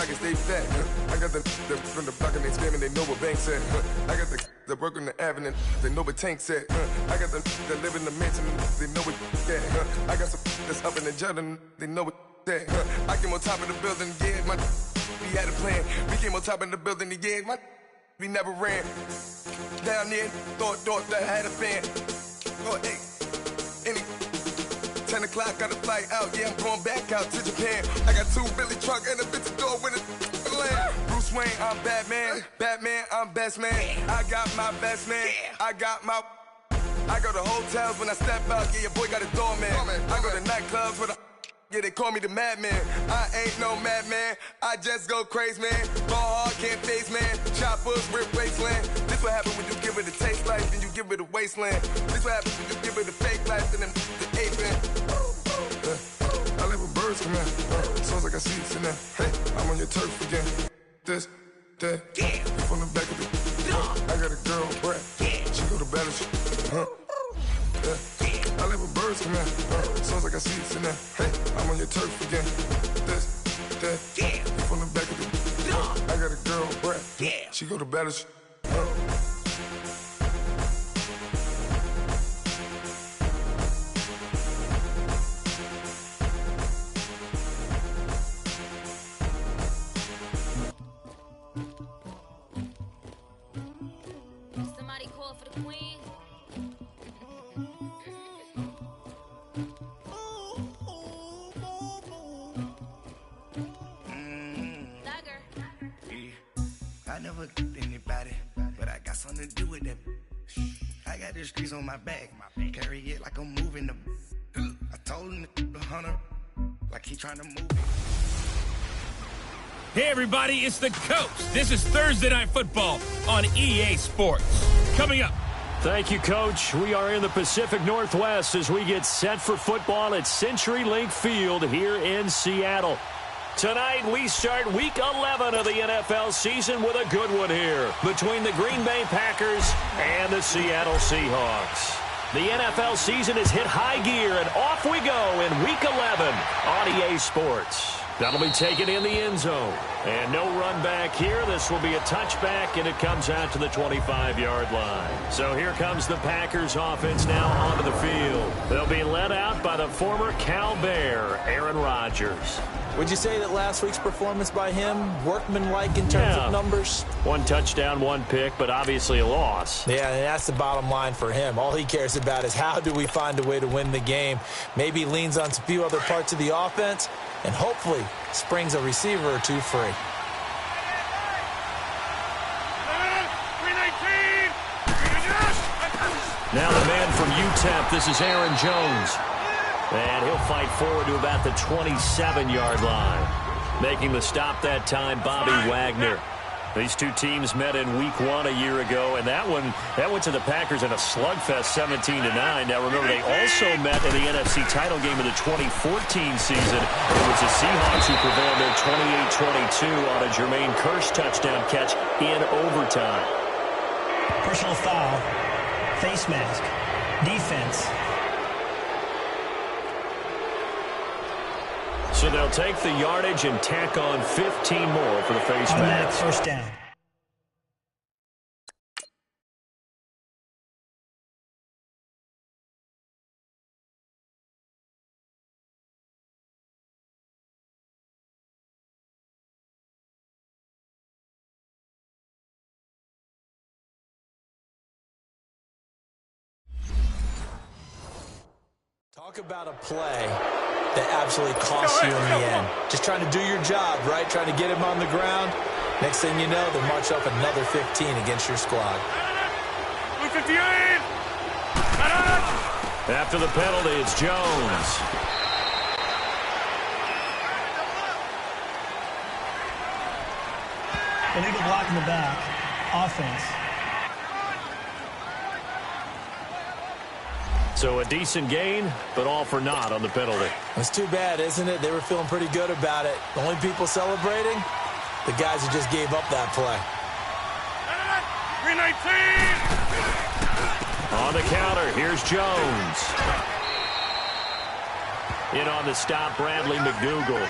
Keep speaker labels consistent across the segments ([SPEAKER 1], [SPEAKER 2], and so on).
[SPEAKER 1] I can stay fat. I got the from the block and they screaming, they know what Bank said. I got the work on the avenue, they know what Tank said. I got the that live in the mansion, they know what that. I got some that's up in the jungle, they know what that. I came on top of the building, yeah, we had a plan. We came on top of the building, yeah, we never ran. Down there, thought that I had a fan. Oh, hey, 10 o'clock, got a flight out, yeah, I'm going back out to Japan. I got 2 Billy truck and a bitch door with a land. Bruce Wayne, I'm Batman. Batman, I'm best man. I got my best man. I go to hotels when I step out, yeah, your boy got a doorman. I go to nightclubs with yeah, they call me the madman. I ain't no madman, I just go crazy, man. Ball hard, can't face, man. Choppers, rip wasteland. This what happens when you give it a taste life, then you give it a wasteland. This what happens when you give it a fake life, then the ape man. I live with birds come in. Sounds like I see it in there. Hey, I'm on your turf again. This, that, yeah. From the back of the I got a girl, Brett. Yeah. She go to battle. Yeah. I live with birds come in. Sounds like I see it in there. Hey, I'm on your turf again. This, that, yeah. From the back of the I got a girl, Brett. Yeah. She go to battle.
[SPEAKER 2] Somebody call for the queen.
[SPEAKER 3] I never anybody, but I got something to do with that. I got the streets on my back, carry it like I'm moving the. I told him the hunter, like he trying to move it.
[SPEAKER 4] Hey everybody, it's the Coach. This is Thursday Night Football on EA Sports. Coming up.
[SPEAKER 5] Thank you, Coach. We are in the Pacific Northwest as we get set for football at CenturyLink Field here in Seattle. Tonight, we start Week 11 of the NFL season with a good one here between the Green Bay Packers and the Seattle Seahawks. The NFL season has hit high gear, and off we go in Week 11 on EA Sports. That'll be taken in the end zone. And no run back here. This will be a touchback, and it comes out to the 25-yard line. So here comes the Packers offense now onto the field. They'll be led out by the former Cal Bear, Aaron Rodgers.
[SPEAKER 6] Would you say that last week's performance by him, workmanlike in terms of numbers? 1 touchdown, 1 pick, but obviously a loss. Yeah, and that's the bottom line for him. All he cares about is how do we find a way to win the game. Maybe leans on a few other parts of the offense, and hopefully springs a receiver or two free.
[SPEAKER 5] Now the man from UTEP, this is Aaron Jones. And he'll fight forward to about the 27-yard line. Making the stop that time, Bobby Wagner. These two teams met in Week 1 a year ago, and that went to the Packers in a slugfest 17-9. Now remember, they also met in the NFC title game in the 2014 season. It was the Seahawks who prevailed there 28-22 on a Jermaine Kearse touchdown catch in overtime.
[SPEAKER 7] Personal foul, face mask, defense.
[SPEAKER 5] So they'll take the yardage and tack on 15 more for the face mask.
[SPEAKER 7] First down.
[SPEAKER 6] Talk about a play that absolutely costs you in the end. Just trying to do your job, right? Trying to get him on the ground. Next thing you know, they'll march up another 15 against your squad.
[SPEAKER 5] After the penalty, it's Jones.
[SPEAKER 7] Illegal block in the back. Offense.
[SPEAKER 5] So a decent gain, but all for naught on the penalty.
[SPEAKER 6] It's too bad, isn't it? They were feeling pretty good about it. The only people celebrating, the guys who just gave up that play.
[SPEAKER 5] 319! On the counter, here's Jones. In on the stop, Bradley McDougal.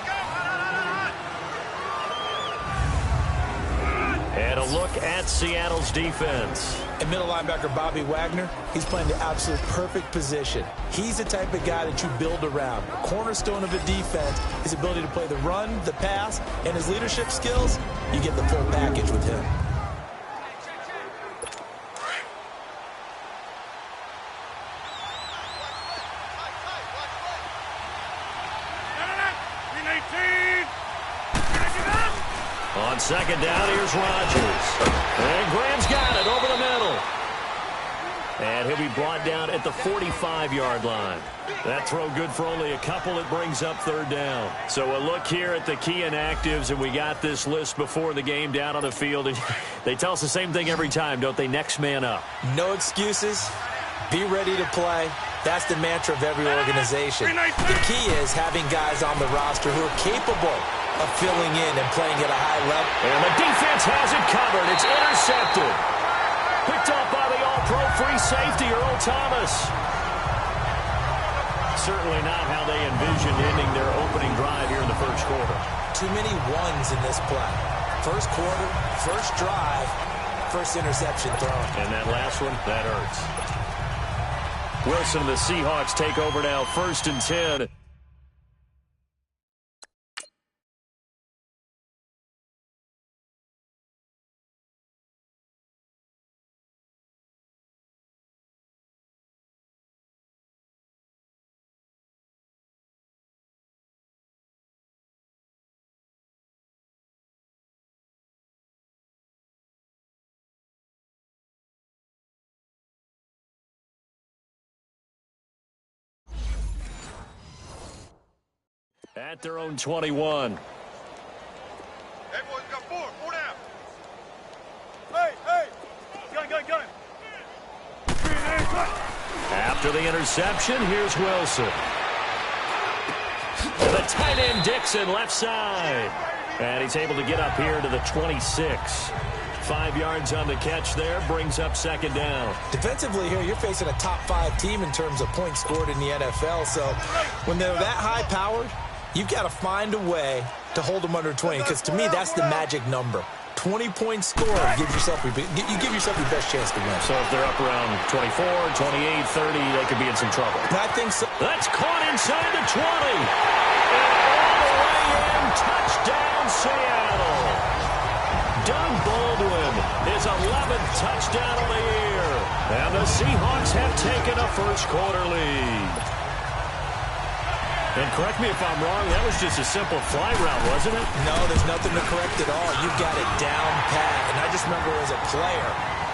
[SPEAKER 5] And a look at Seattle's defense.
[SPEAKER 6] And middle linebacker Bobby Wagner, he's playing the absolute perfect position. He's the type of guy that you build around. A cornerstone of a defense, his ability to play the run, the pass, and his leadership skills, you get the full package with him.
[SPEAKER 5] On second down, here's Rodgers. And Graham's got it over the middle. And he'll be brought down at the 45-yard line. That throw good for only a couple. It brings up third down. So a look here at the key inactives, and we got this list before the game down on the field. And they tell us the same thing every time, don't they? Next man up.
[SPEAKER 6] No excuses. Be ready to play. That's the mantra of every organization. The key is having guys on the roster who are capable of filling in and playing at a high level.
[SPEAKER 5] And the defense has it covered. It's intercepted. Picked up by the all-pro free safety, Earl Thomas. Certainly not how they envisioned ending their opening drive here in the first quarter.
[SPEAKER 6] Too many ones in this play. First quarter, first drive, first interception thrown.
[SPEAKER 5] And that last one, that hurts. Wilson and the Seahawks take over now, 1st and 10. At their own 21.
[SPEAKER 8] Hey, boys, got four down. Hey, gun.
[SPEAKER 5] After the interception, here's Wilson. The tight end Dixon, left side. And he's able to get up here to the 26. 5 yards on the catch there, brings up second down.
[SPEAKER 6] Defensively here, you're facing a top 5 team in terms of points scored in the NFL. So when they're that high-powered, you've got to find a way to hold them under 20, because to me, that's the magic number. 20 points scored, you give yourself your best chance to win.
[SPEAKER 5] So if they're up around 24, 28, 30, they could be in some trouble.
[SPEAKER 6] I think so.
[SPEAKER 5] That's caught inside the 20. And all the way in, touchdown Seattle. Doug Baldwin, his 11th touchdown of the year. And the Seahawks have taken a first quarter lead. And correct me if I'm wrong, that was just a simple fly route, wasn't it?
[SPEAKER 6] No, there's nothing to correct at all. You've got it down pat. And I just remember as a player,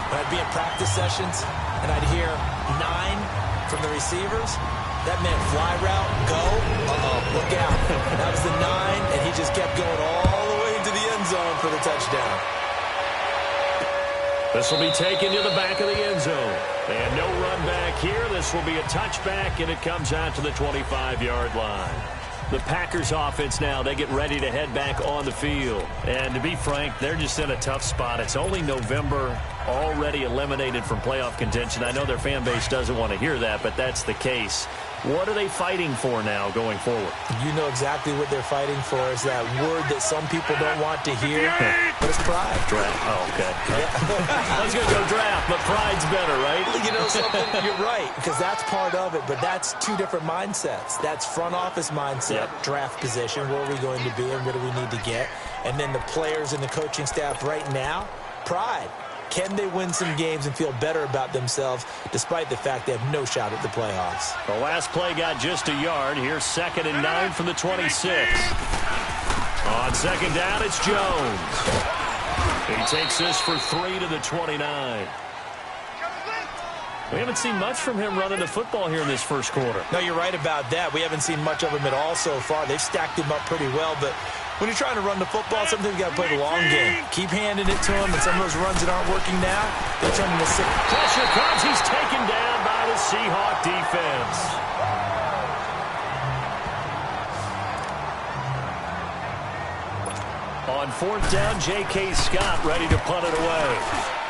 [SPEAKER 6] when I'd be in practice sessions and I'd hear 9 from the receivers, that meant fly route, go, look out. That was the 9, and he just kept going all the way into the end zone for the touchdown.
[SPEAKER 5] This will be taken to the back of the end zone. And no run back here. This will be a touchback, and it comes out to the 25-yard line. The Packers offense now, they get ready to head back on the field. And to be frank, they're just in a tough spot. It's only November, already eliminated from playoff contention. I know their fan base doesn't want to hear that, but that's the case. What are they fighting for now going forward?
[SPEAKER 6] You know exactly what they're fighting for. Is that word that some people don't want to hear, but it's pride.
[SPEAKER 5] Draft. Oh, okay. Yeah. I was going to go draft, but pride's better, right?
[SPEAKER 6] You know something? You're right, because that's part of it, but that's 2 different mindsets. That's front office mindset, draft position, where are we going to be and what do we need to get? And then the players and the coaching staff right now, pride. Can they win some games and feel better about themselves despite the fact they have no shot at the playoffs?
[SPEAKER 5] The last play got just a yard. Here's 2nd and 9 from the 26. On second down, it's Jones. He takes this for 3 to the 29. We haven't seen much from him running the football here in this first quarter.
[SPEAKER 6] No, you're right about that. We haven't seen much of him at all so far. They've stacked him up pretty well, but when you're trying to run the football, sometimes you got to play the long game. Keep handing it to him, and some of those runs that aren't working now, they'll turn into 6.
[SPEAKER 5] Pressure comes. He's taken down by the Seahawk defense. On 4th down, J.K. Scott ready to punt it away.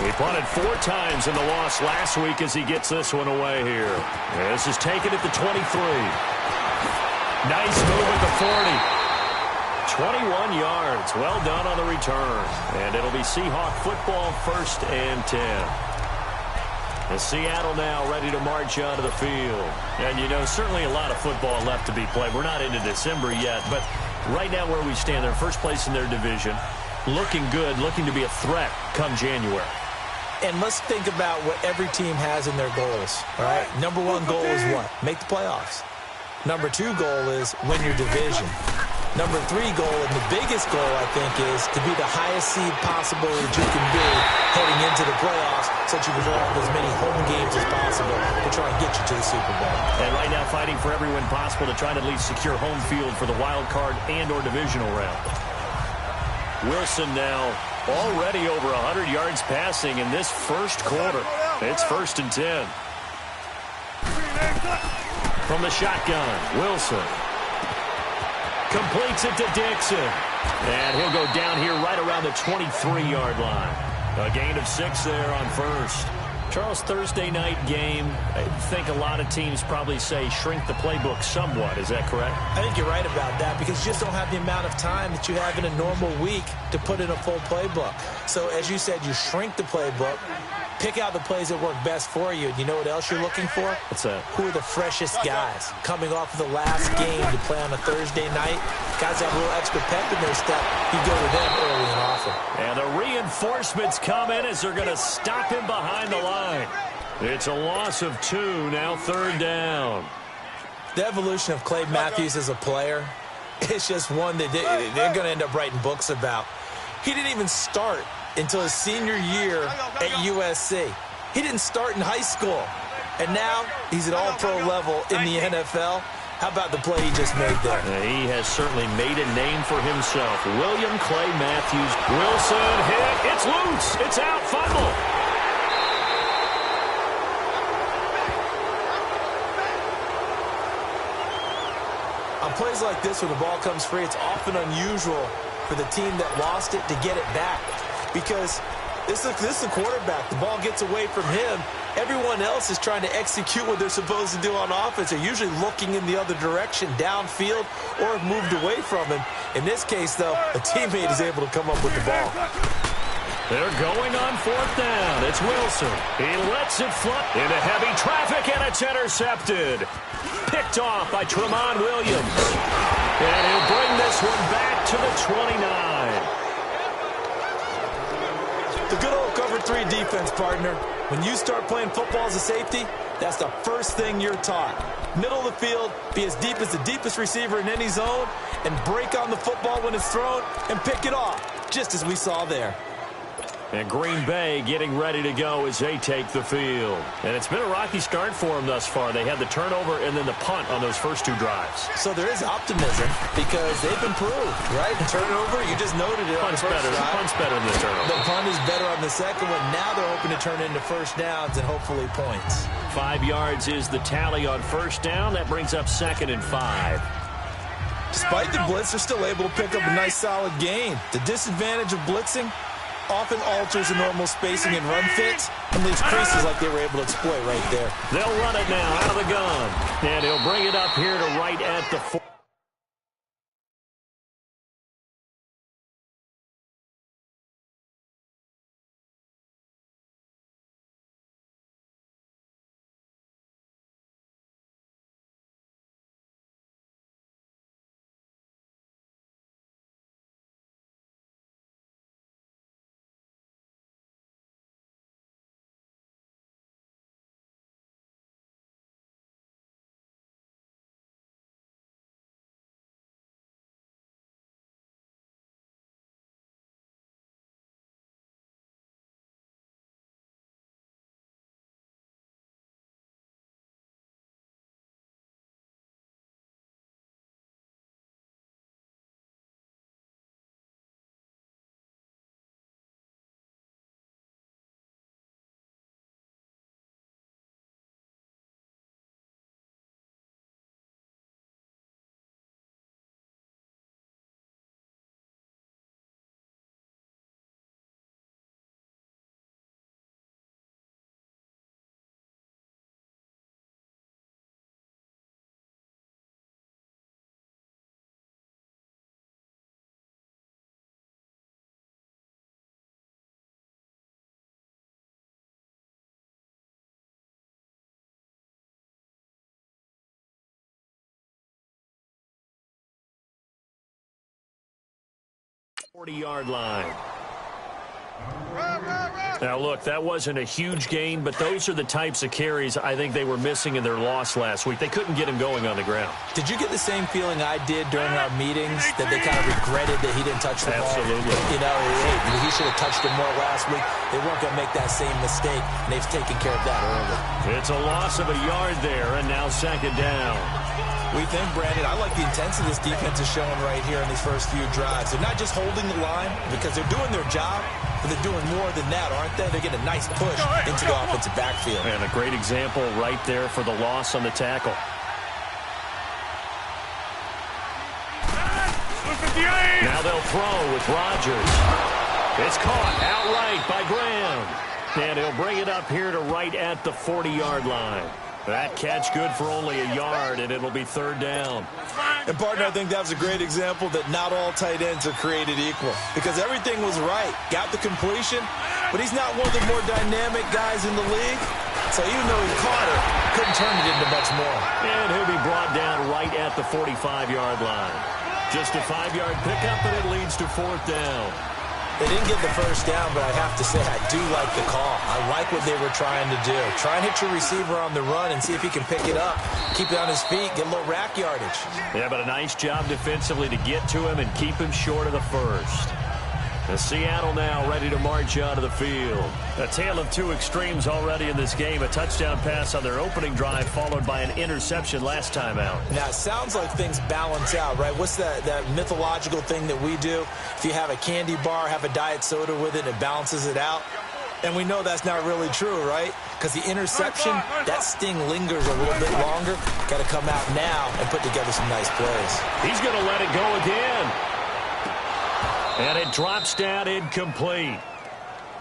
[SPEAKER 5] He punted 4 times in the loss last week as he gets this one away here. This is taken at the 23. Nice move at the 40. 21 yards. Well done on the return. And it'll be Seahawk football, 1st and 10. And Seattle now ready to march out of the field. And, you know, certainly a lot of football left to be played. We're not into December yet, but right now where we stand, they're first place in their division. Looking good, looking to be a threat come January.
[SPEAKER 6] And let's think about what every team has in their goals, all right? Number 1 goal is what? Make the playoffs. Number 2 goal is win your division. Number 3 goal, and the biggest goal, I think, is to be the highest seed possible that you can be heading into the playoffs so that you can have as many home games as possible to try and get you to the Super Bowl.
[SPEAKER 5] And right now fighting for every win possible to try to at least secure home field for the wild card and or divisional round. Wilson now already over 100 yards passing in this first quarter. It's 1st and 10. From the shotgun, Wilson completes it to Dixon. And he'll go down here right around the 23-yard line. A gain of 6 there on 1st. Charles, Thursday night game, I think a lot of teams probably say shrink the playbook somewhat. Is that correct?
[SPEAKER 6] I think you're right about that because you just don't have the amount of time that you have in a normal week to put in a full playbook. So, as you said, you shrink the playbook, pick out the plays that work best for you. And you know what else you're looking for?
[SPEAKER 5] What's that?
[SPEAKER 6] Who are the freshest guys coming off of the last game to play on a Thursday night? Guys that have a little extra pep in their step, you go to them early and often.
[SPEAKER 5] And the reinforcements come in as they're going to stop him behind the line. It's a loss of 2, now 3rd down.
[SPEAKER 6] The evolution of Clay Matthews as a player, it's just one that they're going to end up writing books about. He didn't even start until his senior year at USC. He didn't start in high school. And now he's at all-pro level in the NFL. How about the play he just made there?
[SPEAKER 5] He has certainly made a name for himself. William Clay Matthews. Wilson hit. It's loose. It's out. Fumble.
[SPEAKER 6] On plays like this, when the ball comes free, it's often unusual for the team that lost it to get it back. Because this is the quarterback. The ball gets away from him. Everyone else is trying to execute what they're supposed to do on offense. They're usually looking in the other direction, downfield, or have moved away from him. In this case, though, a teammate is able to come up with the ball.
[SPEAKER 5] They're going on 4th down. It's Wilson. He lets it fly into heavy traffic, and it's intercepted. Picked off by Tramon Williams. And he'll bring this one back to the 29.
[SPEAKER 6] The good old cover 3 defense, partner. When you start playing football as a safety, that's the first thing you're taught. Middle of the field, be as deep as the deepest receiver in any zone, and break on the football when it's thrown and pick it off, just as we saw there.
[SPEAKER 5] And Green Bay getting ready to go as they take the field. And it's been a rocky start for them thus far. They had the turnover and then the punt on those first 2 drives.
[SPEAKER 6] So there is optimism because they've improved, right? The turnover, you just noted it.
[SPEAKER 5] Punt's better. The punt's better than the turnover.
[SPEAKER 6] The punt is better on the second one. Now they're hoping to turn into first downs and hopefully points.
[SPEAKER 5] 5 yards is the tally on first down. That brings up 2nd and 5.
[SPEAKER 6] Despite the blitz, they're still able to pick up a nice solid gain. The disadvantage of blitzing often alters the normal spacing and run fits and leaves creases like they were able to exploit right there.
[SPEAKER 5] They'll run it now out of the gun. And he'll bring it up here to right at the 4. 40-yard line. Now, look, that wasn't a huge gain, but those are the types of carries I think they were missing in their loss last week. They couldn't get him going on the ground.
[SPEAKER 6] Did you get the same feeling I did during our meetings, that they kind of regretted that he didn't touch the ball?
[SPEAKER 5] Absolutely.
[SPEAKER 6] You know, hey, he should have touched him more last week. They weren't going to make that same mistake, and they've taken care of that early.
[SPEAKER 5] It's a loss of a yard there, and now second down.
[SPEAKER 6] We think, Brandon, I like the intensity this defense is showing right here in these first few drives. They're not just holding the line because they're doing their job, but they're doing more than that, aren't they? They're getting a nice push into the offensive backfield.
[SPEAKER 5] And a great example right there for the loss on the tackle. Now they'll throw with Rodgers. It's caught outright by Graham. And he'll bring it up here to right at the 40-yard line. That catch good for only a yard, and it'll be third down.
[SPEAKER 6] And, partner, I think that was a great example that not all tight ends are created equal, because everything was right. Got the completion, but he's not one of the more dynamic guys in the league. So even though he caught it, couldn't turn it into much more.
[SPEAKER 5] And he'll be brought down right at the 45-yard line. Just a 5-yard pickup, and it leads to fourth down.
[SPEAKER 6] They didn't get the first down, but I have to say I do like the call. I like what they were trying to do. Try and hit your receiver on the run and see if he can pick it up, keep it on his feet, get a little rack yardage.
[SPEAKER 5] Yeah, but a nice job defensively to get to him and keep him short of the first. The Seattle now ready to march out of the field. A tale of two extremes already in this game. A touchdown pass on their opening drive followed by an interception last time out.
[SPEAKER 6] Now, it sounds like things balance out, right? What's that mythological thing that we do? If you have a candy bar, have a diet soda with it, it balances it out. And we know that's not really true, right? Because the interception, that sting lingers a little bit longer. Got to come out now and put together some nice plays.
[SPEAKER 5] He's going to let it go again. And it drops down incomplete.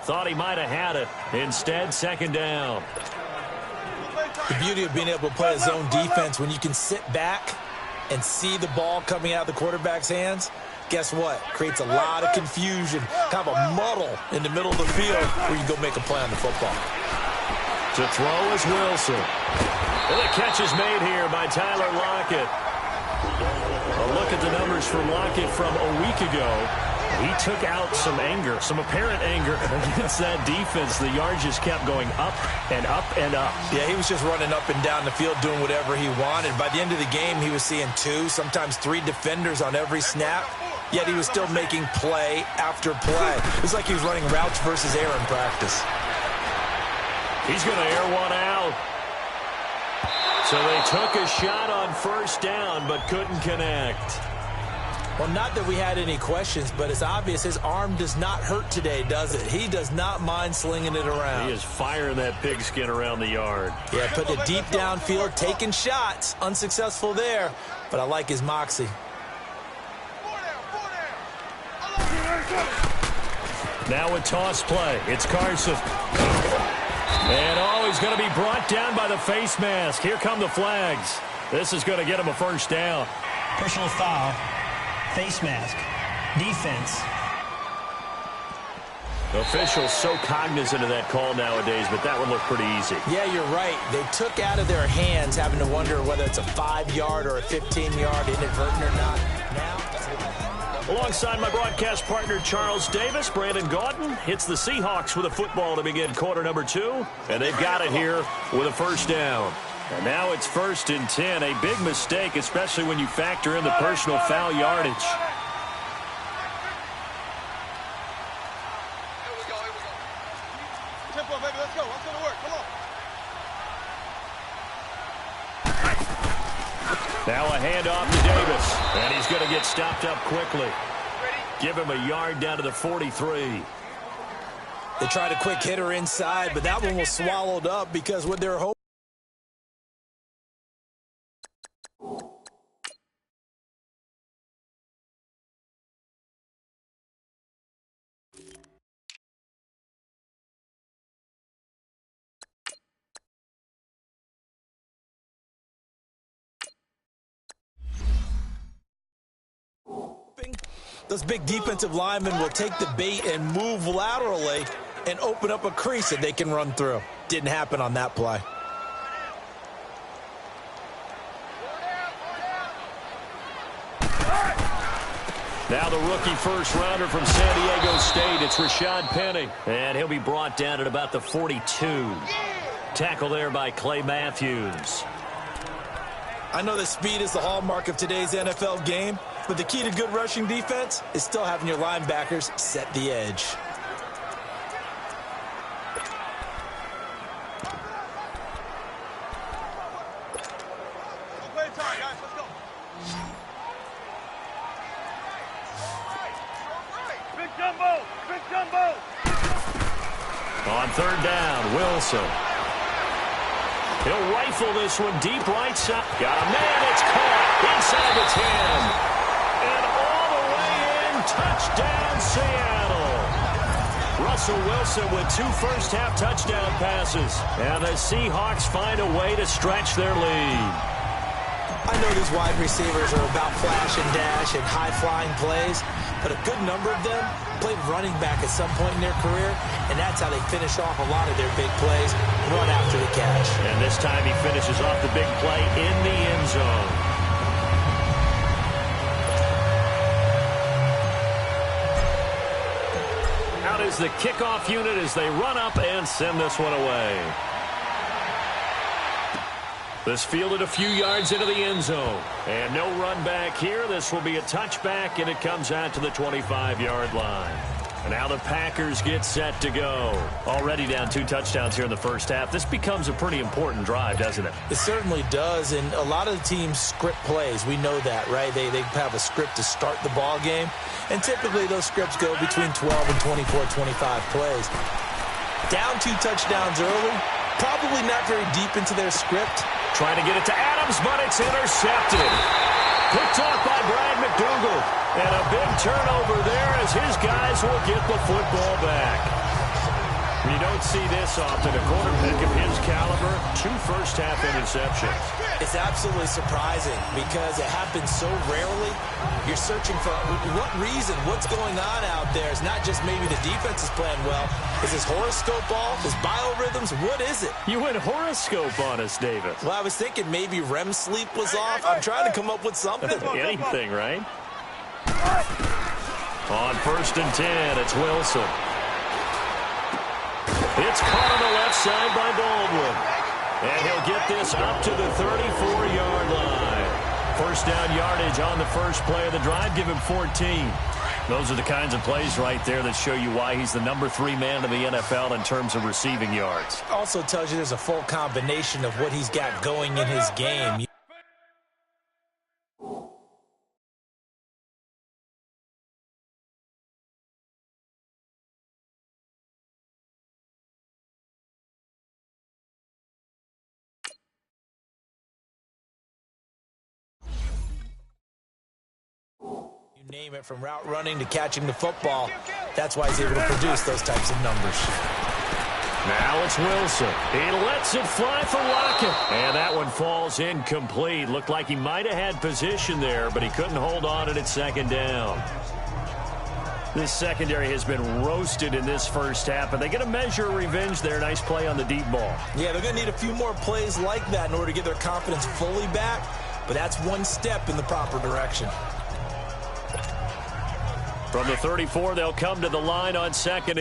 [SPEAKER 5] Thought he might have had it. Instead, second down.
[SPEAKER 6] The beauty of being able to play a zone defense, when you can sit back and see the ball coming out of the quarterback's hands, guess what? Creates a lot of confusion, kind of a muddle in the middle of the field where you go make a play on the football.
[SPEAKER 5] To throw is Wilson. And the catch is made here by Tyler Lockett. A look at the numbers from Lockett from a week ago. He took out some anger, some apparent anger against that defense. The yards just kept going up and up and up.
[SPEAKER 6] Yeah, he was just running up and down the field doing whatever he wanted. By the end of the game, he was seeing 2, sometimes 3 defenders on every snap, yet he was still making play after play. It was like he was running routes versus air in practice.
[SPEAKER 5] He's going to air one out. So they took a shot on first down but couldn't connect.
[SPEAKER 6] Well, not that we had any questions, but it's obvious his arm does not hurt today, does it? He does not mind slinging it around.
[SPEAKER 5] He is firing that pigskin around the yard.
[SPEAKER 6] Yeah, putting it deep downfield, taking shots. Unsuccessful there, but I like his moxie.
[SPEAKER 5] Now a toss play. It's Carson. And he's going to be brought down by the face mask. Here come the flags. This is going to get him a first down.
[SPEAKER 7] Personal foul. Face mask. Defense.
[SPEAKER 5] Officials so cognizant of that call nowadays, but that would look pretty easy.
[SPEAKER 6] Yeah, you're right. They took out of their hands, having to wonder whether it's a 5-yard or a 15-yard, inadvertent or not. Now,
[SPEAKER 5] alongside my broadcast partner, Charles Davis, Brandon Gaudin hits the Seahawks with a football to begin quarter number 2, and they've got it here with a first down. And now it's 1st and 10, a big mistake, especially when you factor in the personal foul yardage.
[SPEAKER 8] Tempo, baby, let's go. Let's go to work. Come on.
[SPEAKER 5] Now a handoff to Davis, and he's going to get stopped up quickly. Give him a yard down to the 43.
[SPEAKER 6] they tried a quick hitter inside, but that one was swallowed up because with their home. Those big defensive linemen will take the bait and move laterally and open up a crease that they can run through. Didn't happen on that play.
[SPEAKER 5] Now the rookie first-rounder from San Diego State, it's Rashad Penny. And he'll be brought down at about the 42. Tackle there by Clay Matthews.
[SPEAKER 6] I know that speed is the hallmark of today's NFL game, but the key to good rushing defense is still having your linebackers set the edge.
[SPEAKER 5] On third down, Wilson. He'll rifle this one deep right side. Got a man, it's caught inside the 10. And all the way in, touchdown Seattle. Russell Wilson with 2 first-half touchdown passes. And the Seahawks find a way to stretch their lead.
[SPEAKER 6] I know these wide receivers are about flash and dash and high-flying plays, but a good number of them played running back at some point in their career, and that's how they finish off a lot of their big plays, run after the catch.
[SPEAKER 5] And this time he finishes off the big play in the end zone. Out is the kickoff unit as they run up and send this one away. This fielded a few yards into the end zone. And no run back here. This will be a touchback, and it comes out to the 25-yard line. And now the Packers get set to go. Already down 2 touchdowns here in the first half. This becomes a pretty important drive, doesn't it?
[SPEAKER 6] It certainly does, and a lot of the teams script plays. We know that, right? They have a script to start the ball game, and typically those scripts go between 12 and 24, 25 plays. Down 2 touchdowns early, probably not very deep into their script.
[SPEAKER 5] Trying to get it to Adams, but it's intercepted. Picked off by Brad McDougal. And a big turnover there as his guys will get the football back. You don't see this often. A quarterback of his caliber, 2 first-half interceptions.
[SPEAKER 6] It's absolutely surprising because it happens so rarely. You're searching for what reason, what's going on out there. It's not just maybe the defense is playing well. Is this horoscope ball? Is biorhythms? What is it?
[SPEAKER 5] You went horoscope on us, David.
[SPEAKER 6] Well, I was thinking maybe REM sleep was off. I'm trying to come up with something.
[SPEAKER 5] Anything, right? On 1st and 10, it's Wilson. It's caught on the left side by Baldwin. And he'll get this up to the 34-yard line. First down yardage on the first play of the drive. Give him 14. Those are the kinds of plays right there that show you why he's the number 3 man in the NFL in terms of receiving yards.
[SPEAKER 6] Also tells you there's a full combination of what he's got going in his game. Name it, from route running to catching the football. That's why he's able to produce those types of numbers.
[SPEAKER 5] Now it's Wilson. He lets it fly for Lockett. And that one falls incomplete. Looked like he might have had position there, but he couldn't hold on at 2nd down. This secondary has been roasted in this first half, but they get a measure of revenge there. Nice play on the deep ball.
[SPEAKER 6] Yeah, they're going to need a few more plays like that in order to get their confidence fully back, but that's one step in the proper direction.
[SPEAKER 5] From the 34, they'll come to the line on 2nd.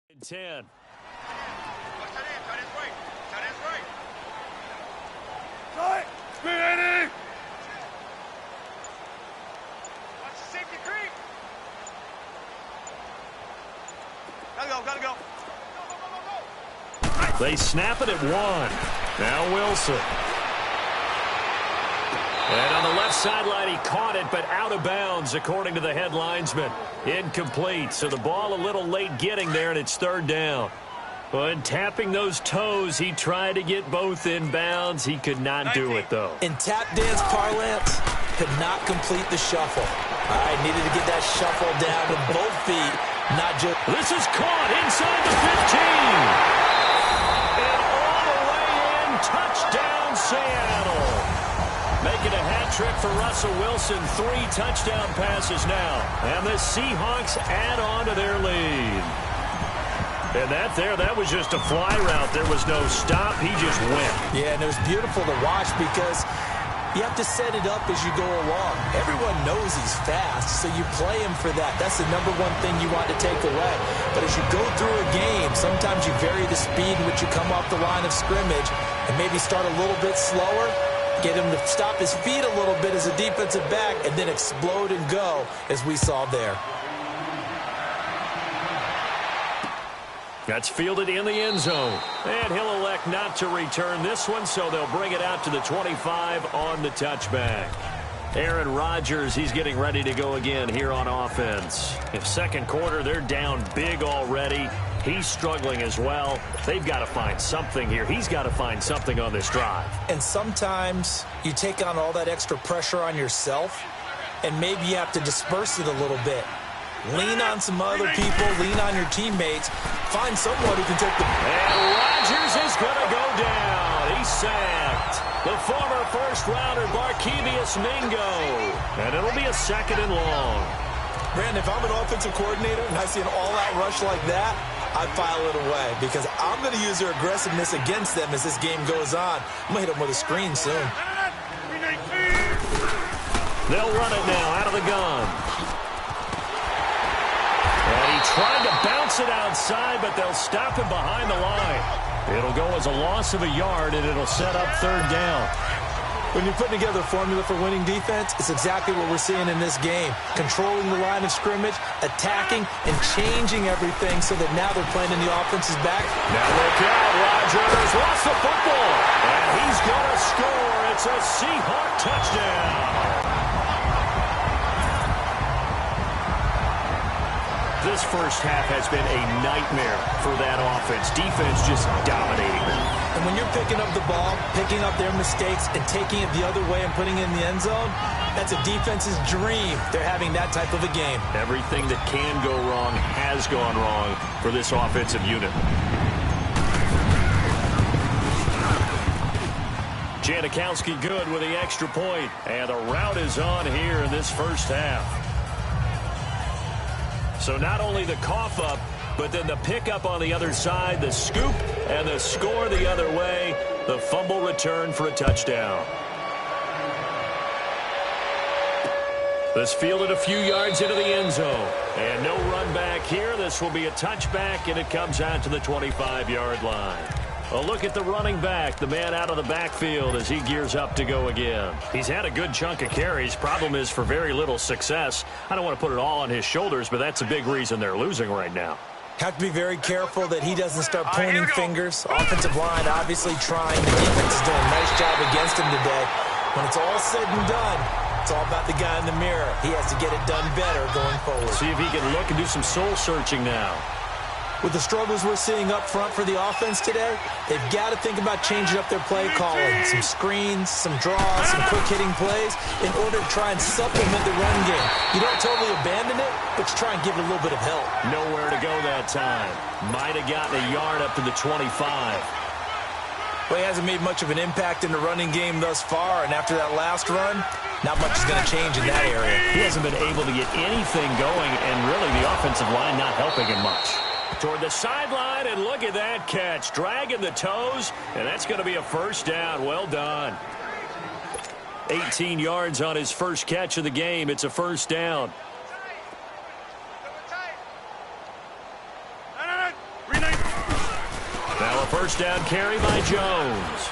[SPEAKER 5] And 10.
[SPEAKER 8] Gotta go.
[SPEAKER 5] They snap it at 1. Now Wilson. And on the left sideline, he caught it, but out of bounds, according to the head linesman. Incomplete. So the ball a little late getting there, and it's 3rd down. But tapping those toes, he tried to get both in bounds. He could not do it, though.
[SPEAKER 6] In tap dance parlance, could not complete the shuffle. All right, needed to get that shuffle down with both feet. Not just.
[SPEAKER 5] This is caught inside the 15. And all the way in, touchdown Seattle. Making a hat trick for Russell Wilson. 3 touchdown passes now. And the Seahawks add on to their lead. And that was just a fly route. There was no stop. He just went.
[SPEAKER 6] Yeah, and it was beautiful to watch because you have to set it up as you go along. Everyone knows he's fast, so you play him for that. That's the number one thing you want to take away. But as you go through a game, sometimes you vary the speed in which you come off the line of scrimmage and maybe start a little bit slower, get him to stop his feet a little bit as a defensive back, and then explode and go, as we saw there.
[SPEAKER 5] That's fielded in the end zone. And he'll elect not to return this one, so they'll bring it out to the 25 on the touchback. Aaron Rodgers, he's getting ready to go again here on offense. If second quarter, they're down big already. He's struggling as well. They've got to find something here. He's got to find something on this drive.
[SPEAKER 6] And sometimes you take on all that extra pressure on yourself, and maybe you have to disperse it a little bit. Lean on some other people. Lean on your teammates. Find someone who can take the...
[SPEAKER 5] And Rodgers is going to go down. He's sacked. The former first-rounder, Barkevious Mingo. And it'll be a 2nd and long.
[SPEAKER 6] Brandon, if I'm an offensive coordinator and I see an all-out rush like that, I file it away because I'm going to use their aggressiveness against them as this game goes on. I'm going to hit them with a screen soon.
[SPEAKER 5] They'll run it now out of the gun. And he tried to bounce it outside, but they'll stop him behind the line. It'll go as a loss of a yard, and it'll set up 3rd down.
[SPEAKER 6] When you're putting together a formula for winning defense, it's exactly what we're seeing in this game. Controlling the line of scrimmage, attacking, and changing everything so that now they're playing in the offense's back.
[SPEAKER 5] Now look out, Rodgers lost the football. And he's going to score. It's a Seahawk touchdown. This first half has been a nightmare for that offense. Defense just dominating them.
[SPEAKER 6] And when you're picking up the ball, picking up their mistakes, and taking it the other way and putting it in the end zone, that's a defense's dream. They're having that type of a game.
[SPEAKER 5] Everything that can go wrong has gone wrong for this offensive unit. Janikowski good with the extra point. And the route is on here in this first half. So not only the cough up, but then the pickup on the other side, the scoop, and the score the other way. The fumble return for a touchdown. This fielded a few yards into the end zone. And no run back here. This will be a touchback, and it comes out to the 25-yard line. A look at the running back, the man out of the backfield as he gears up to go again. He's had a good chunk of carries. Problem is for very little success. I don't want to put it all on his shoulders, but that's a big reason they're losing right now.
[SPEAKER 6] Have to be very careful that he doesn't start pointing fingers. Offensive line obviously trying. The defense is doing a nice job against him today. When it's all said and done, it's all about the guy in the mirror. He has to get it done better going forward.
[SPEAKER 5] See if he can look and do some soul-searching now.
[SPEAKER 6] With the struggles we're seeing up front for the offense today, they've got to think about changing up their play calling. Some screens, some draws, some quick-hitting plays in order to try and supplement the run game. You don't totally abandon it, but you try and give it a little bit of help.
[SPEAKER 5] Nowhere to go that time. Might have gotten a yard up to the 25.
[SPEAKER 6] Well, he hasn't made much of an impact in the running game thus far, and after that last run, not much is going to change in that area.
[SPEAKER 5] He hasn't been able to get anything going, and really the offensive line not helping him much. Toward the sideline, and look at that catch. Dragging the toes, and that's going to be a first down. Well done. 18 yards on his first catch of the game. It's a first down. Now a first down carry by Jones.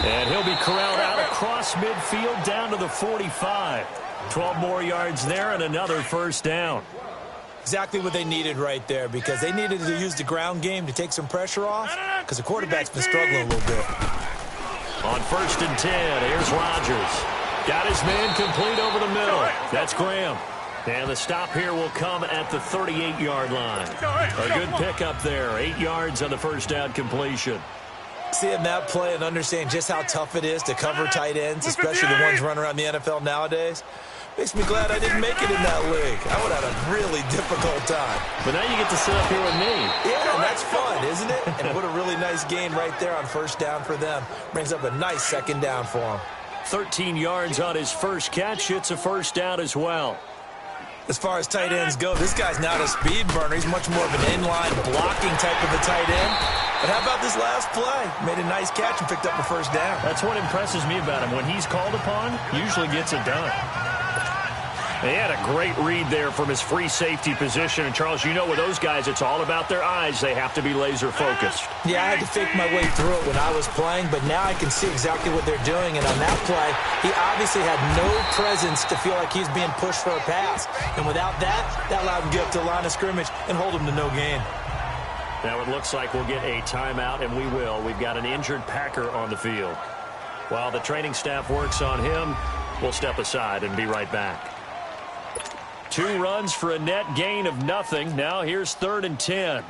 [SPEAKER 5] And he'll be corralled out across midfield down to the 45. 12 more yards there and another first down.
[SPEAKER 6] Exactly what they needed right there, because they needed to use the ground game to take some pressure off, because the quarterback's been struggling a little bit.
[SPEAKER 5] On 1st and 10, here's Rodgers. Got his man complete over the middle. That's Graham. And the stop here will come at the 38-yard line. A good pickup there. 8 yards on the first down completion.
[SPEAKER 6] Seeing that play and understand just how tough it is to cover tight ends, especially the ones running around the NFL nowadays, makes me glad I didn't make it in that league. I would have had a really difficult time.
[SPEAKER 5] But now you get to sit up here with me.
[SPEAKER 6] Yeah, and that's fun, isn't it? And what a really nice gain right there on first down for them. Brings up a nice second down for them.
[SPEAKER 5] 13 yards on his first catch. It's a first down as well.
[SPEAKER 6] As far as tight ends go, this guy's not a speed burner. He's much more of an inline blocking type of a tight end. But how about this last play? Made a nice catch and picked up a first down.
[SPEAKER 5] That's what impresses me about him. When he's called upon, usually gets it done. He had a great read there from his free safety position. And, Charles, you know with those guys, it's all about their eyes. They have to be laser-focused.
[SPEAKER 6] Yeah, I had to fake my way through it when I was playing, but now I can see exactly what they're doing. And on that play, he obviously had no presence to feel like he's being pushed for a pass. And without that, that allowed him to get up to the line of scrimmage and hold him to no gain.
[SPEAKER 5] Now it looks like we'll get a timeout, and we will. We've got an injured Packer on the field. While the training staff works on him, we'll step aside and be right back. 2 runs for a net gain of nothing. Now here's 3rd and 10.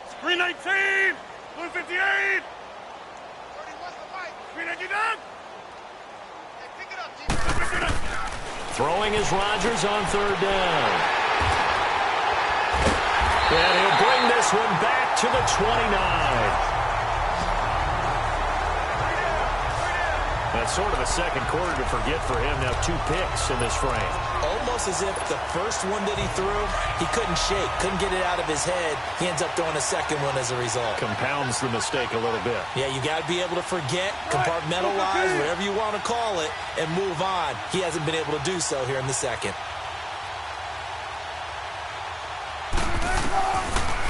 [SPEAKER 8] Screen 19! Blue 58! Screen 19 down!
[SPEAKER 5] Throwing is Rodgers on 3rd down. And he'll bring this one back to the 29. That's sort of a second quarter to forget for him. Now 2 picks in this frame.
[SPEAKER 6] Almost as if the first one that he threw, he couldn't shake, couldn't get it out of his head. He ends up throwing a second one as a result.
[SPEAKER 5] Compounds the mistake a little bit.
[SPEAKER 6] Yeah, you got to be able to forget, compartmentalize, whatever you want to call it, and move on. He hasn't been able to do so here in the second.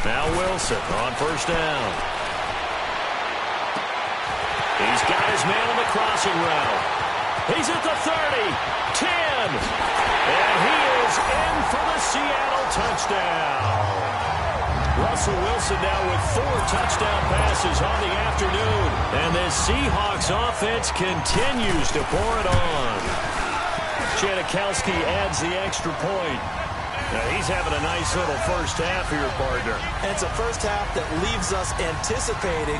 [SPEAKER 5] Now Wilson on 1st down. He's got his man on the crossing route. He's at the 30, 10, and he is in for the Seattle touchdown. Russell Wilson now with 4 touchdown passes on the afternoon, and the Seahawks offense continues to pour it on. Janikowski adds the extra point. Now he's having a nice little first half here, partner.
[SPEAKER 6] And it's a first half that leaves us anticipating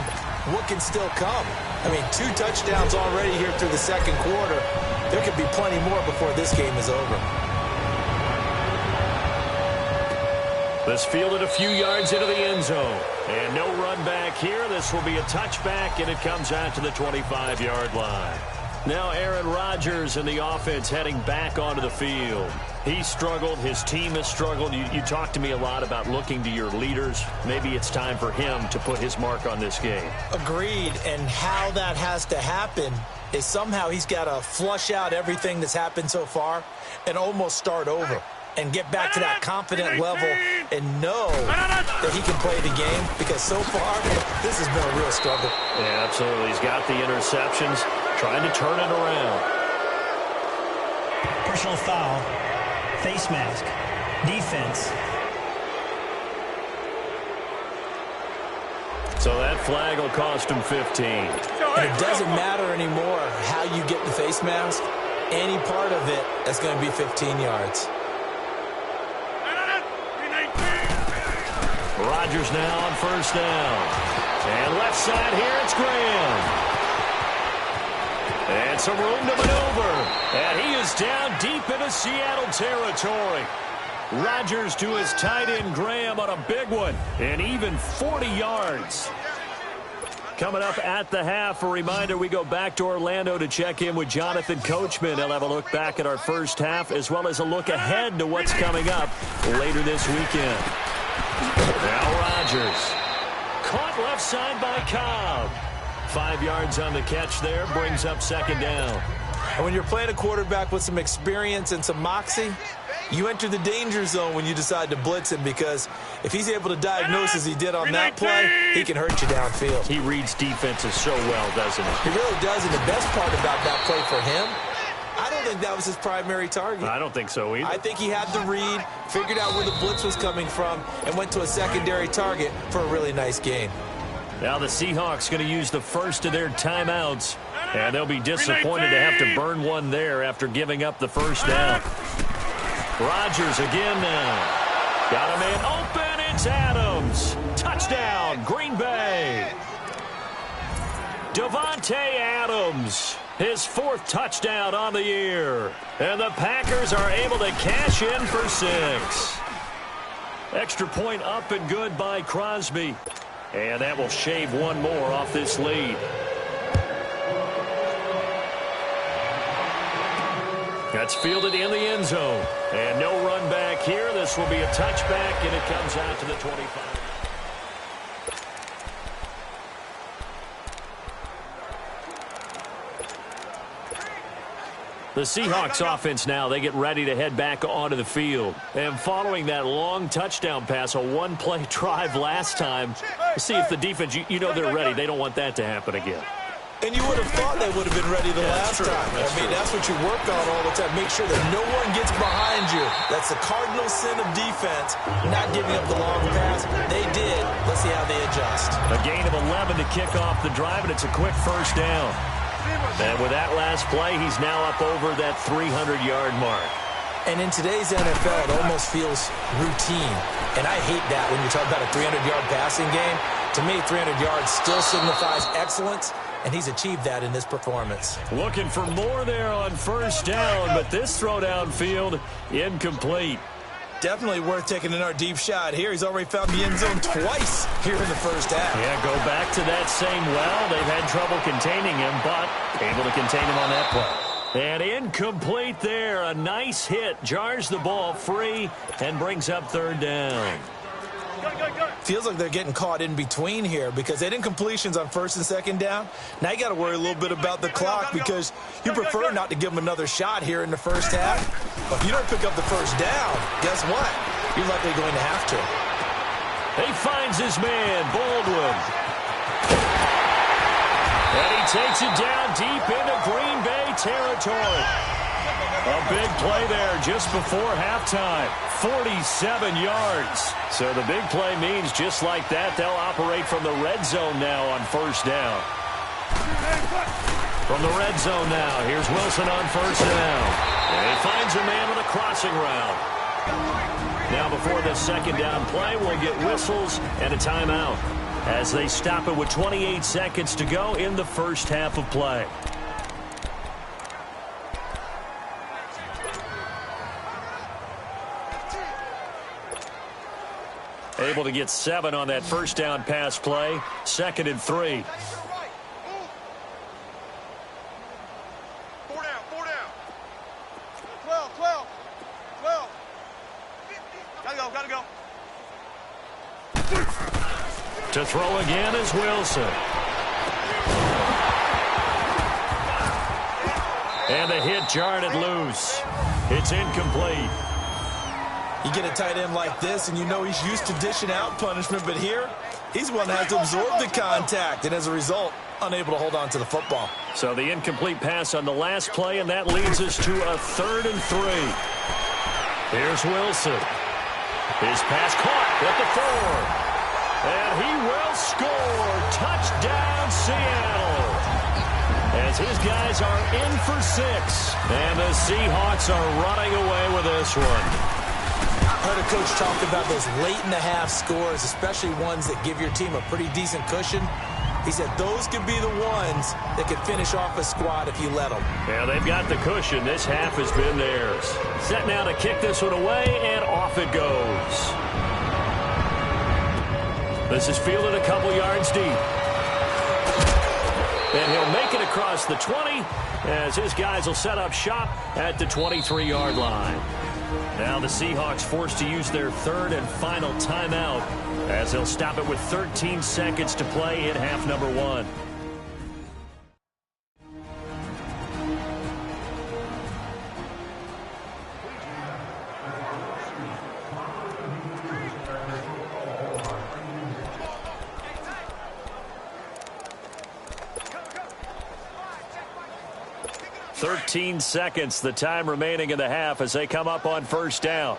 [SPEAKER 6] what can still come. I mean, 2 touchdowns already here through the second quarter. There could be plenty more before this game is over.
[SPEAKER 5] This fielded a few yards into the end zone. And no run back here. This will be a touchback, and it comes out to the 25-yard line. Now Aaron Rodgers and the offense heading back onto the field. He struggled. His team has struggled. You talked to me a lot about looking to your leaders. Maybe it's time for him to put his mark on this game.
[SPEAKER 6] Agreed. And how that has to happen is somehow he's got to flush out everything that's happened so far and almost start over and get back to that confident level and know that he can play the game, because so far this has been a real struggle.
[SPEAKER 5] Yeah, absolutely. He's got the interceptions, trying to turn it around.
[SPEAKER 7] Personal foul, face mask, defense.
[SPEAKER 5] So that flag will cost him 15.
[SPEAKER 6] And it doesn't matter anymore how you get the face mask. Any part of it is going to be 15 yards.
[SPEAKER 5] Rodgers now on 1st down. And left side here, it's Graham. And some room to maneuver. And he is down deep into Seattle territory. Rodgers to his tight end Graham on a big one. And even 40 yards. Coming up at the half, a reminder, we go back to Orlando to check in with Jonathan Coachman. He'll have a look back at our first half, as well as a look ahead to what's coming up later this weekend. Now Rodgers. Caught left side by Cobb. 5 yards on the catch there, brings up 2nd down.
[SPEAKER 6] And when you're playing a quarterback with some experience and some moxie, you enter the danger zone when you decide to blitz him, because if he's able to diagnose as he did on that play, he can hurt you downfield.
[SPEAKER 5] He reads defenses so well, doesn't he?
[SPEAKER 6] He really does, and the best part about that play for him, I don't think that was his primary target.
[SPEAKER 5] I don't think so either.
[SPEAKER 6] I think he had the read, figured out where the blitz was coming from, and went to a secondary target for a really nice gain.
[SPEAKER 5] Now the Seahawks going to use the first of their timeouts, and they'll be disappointed to have to burn one there after giving up the first down. Rodgers again now. Got a man open. It's Adams. Touchdown, Green Bay. Davante Adams, his 4th touchdown on the year. And the Packers are able to cash in for 6. Extra point up and good by Crosby. And that will shave one more off this lead. That's fielded in the end zone. And no run back here. This will be a touchback, and it comes out to the 25. The Seahawks offense now, they get ready to head back onto the field. And following that long touchdown pass, a one-play drive last time, see if the defense, you know they're ready. They don't want that to happen again.
[SPEAKER 6] And you would have thought they would have been ready the last time. That's what you work on all the time. Make sure that no one gets behind you. That's the cardinal sin of defense, not giving up the long pass. They did. Let's see how they adjust.
[SPEAKER 5] A gain of 11 to kick off the drive, and it's a quick first down. And with that last play, he's now up over that 300-yard mark.
[SPEAKER 6] And in today's NFL, it almost feels routine. And I hate that when you talk about a 300-yard passing game. To me, 300 yards still signifies excellence, and he's achieved that in this performance.
[SPEAKER 5] Looking for more there on first down, but this throw downfield, incomplete.
[SPEAKER 6] Definitely worth taking in our deep shot here. He's already found the end zone twice here in the first half.
[SPEAKER 5] Yeah, go back to that same well. They've had trouble containing him, but able to contain him on that play. And incomplete there. A nice hit. Jars the ball free and brings up third down.
[SPEAKER 6] Feels like they're getting caught in between here because they didn't completions on first and second down. Now you got to worry a little bit about the clock because you prefer not to give them another shot here in the first half. But if you don't pick up the first down, guess what? You're likely going to have to.
[SPEAKER 5] He finds his man, Baldwin. And he takes it down deep into Green Bay territory. A big play there just before halftime. 47 yards. So the big play means just like that, they'll operate from the red zone now on first down. From the red zone now, here's Wilson on first down. And he finds a man with a crossing route. Now before this second down play, we'll get whistles and a timeout as they stop it with 28 seconds to go in the first half of play. Able to get 7 on that first down pass play. 2nd and 3.
[SPEAKER 8] 4 down, 4 down. 12, 12, 12. Gotta go.
[SPEAKER 5] To throw again is Wilson. And the hit jarred it loose. It's incomplete.
[SPEAKER 6] You get a tight end like this, and you know he's used to dishing out punishment, but here, he's one that has to absorb the contact, and as a result, unable to hold on to the football.
[SPEAKER 5] So the incomplete pass on the last play, and that leads us to a 3rd and 3. Here's Wilson. His pass caught at the 4. And he will score. Touchdown, Seattle. As his guys are in for 6. And the Seahawks are running away with this one.
[SPEAKER 6] I heard a coach talk about those late-in-the-half scores, especially ones that give your team a pretty decent cushion. He said those could be the ones that could finish off a squad if you let them.
[SPEAKER 5] Yeah, they've got the cushion. This half has been theirs. Set now to kick this one away, and off it goes. This is fielded a couple yards deep. And he'll make it across the 20 as his guys will set up shop at the 23-yard line. Now the Seahawks forced to use their 3rd and final timeout as they'll stop it with 13 seconds to play in half number 1. Thirteen seconds, the time remaining in the half as they come up on first down.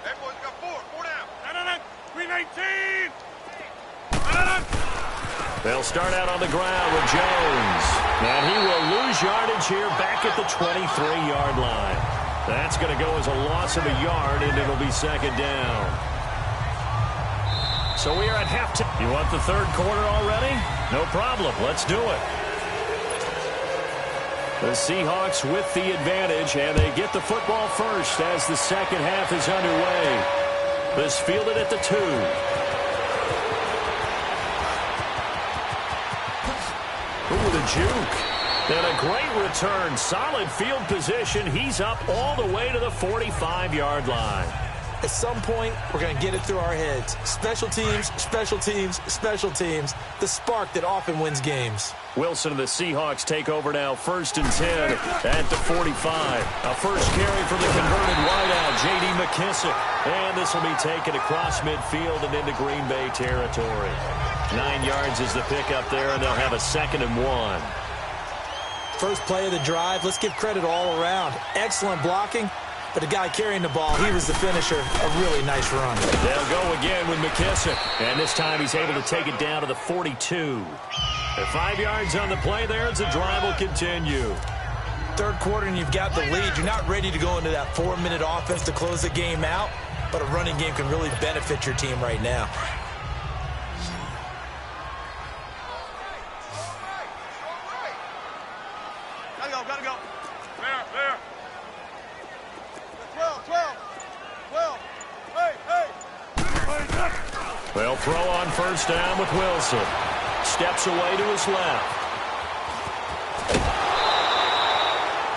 [SPEAKER 8] That boy's got 4 down. No. 319.
[SPEAKER 5] They'll start out on the ground with Jones. And he will lose yardage here back at the 23-yard line. That's going to go as a loss of a yard, and it'll be 2nd down. So we are at halftime. You want the 3rd quarter already? No problem. Let's do it. The Seahawks with the advantage, and they get the football first as the second half is underway. This fielded at the 2. Ooh, the juke. And a great return. Solid field position. He's up all the way to the 45-yard line.
[SPEAKER 6] At some point, we're going to get it through our heads. Special teams, special teams, special teams. The spark that often wins games.
[SPEAKER 5] Wilson and the Seahawks take over now, 1st and 10 at the 45. A first carry from the converted wideout, J.D. McKissick. And this will be taken across midfield and into Green Bay territory. 9 yards is the pickup there, and they'll have a 2nd and 1.
[SPEAKER 6] First play of the drive. Let's give credit all around. Excellent blocking. But the guy carrying the ball, he was the finisher. A really nice run.
[SPEAKER 5] They'll go again with McKissick. And this time he's able to take it down to the 42. At 5 yards on the play there as the drive will continue.
[SPEAKER 6] Third quarter and you've got the lead. You're not ready to go into that 4-minute offense to close the game out. But a running game can really benefit your team right now.
[SPEAKER 8] Gotta go. There. 12. Hey.
[SPEAKER 5] They'll throw on first down with Wilson. Steps away to his left.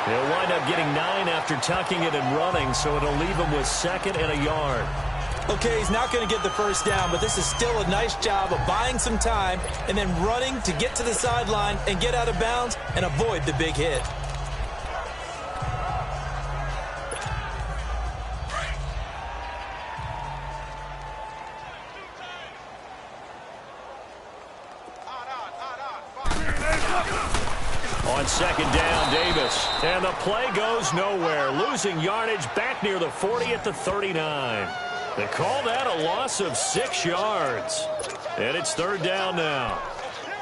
[SPEAKER 5] He'll wind up getting 9 after tucking it and running, so it'll leave him with 2nd and a yard.
[SPEAKER 6] Okay, he's not going to get the first down, but this is still a nice job of buying some time and then running to get to the sideline and get out of bounds and avoid the big hit.
[SPEAKER 5] On 2nd down, Davis. And the play goes nowhere. Losing yardage back near the 40 at the 39. They call that a loss of 6 yards. And it's 3rd down now.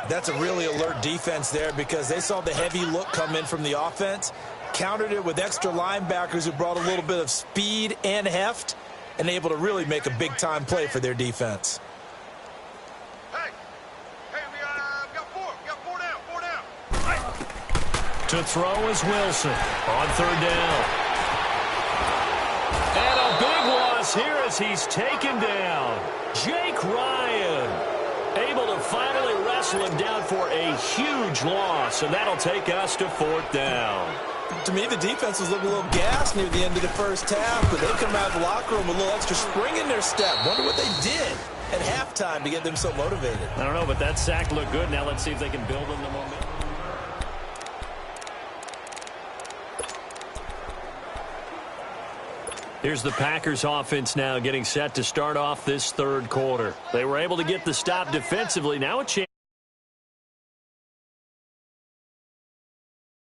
[SPEAKER 6] That's a really alert defense there because they saw the heavy look come in from the offense, countered it with extra linebackers who brought a little bit of speed and heft, and able to really make a big-time play for their defense.
[SPEAKER 5] To throw is Wilson on 3rd down. And a big loss here as he's taken down. Jake Ryan able to finally wrestle him down for a huge loss, and that'll take us to 4th down.
[SPEAKER 6] To me, the defense was looking a little gassed near the end of the first half, but they come out of the locker room with a little extra spring in their step. Wonder what they did at halftime to get them so motivated.
[SPEAKER 5] I don't know, but that sack looked good. Now let's see if they can build on the momentum. Here's the Packers offense now getting set to start off this 3rd quarter. They were able to get the stop defensively. Now a chance.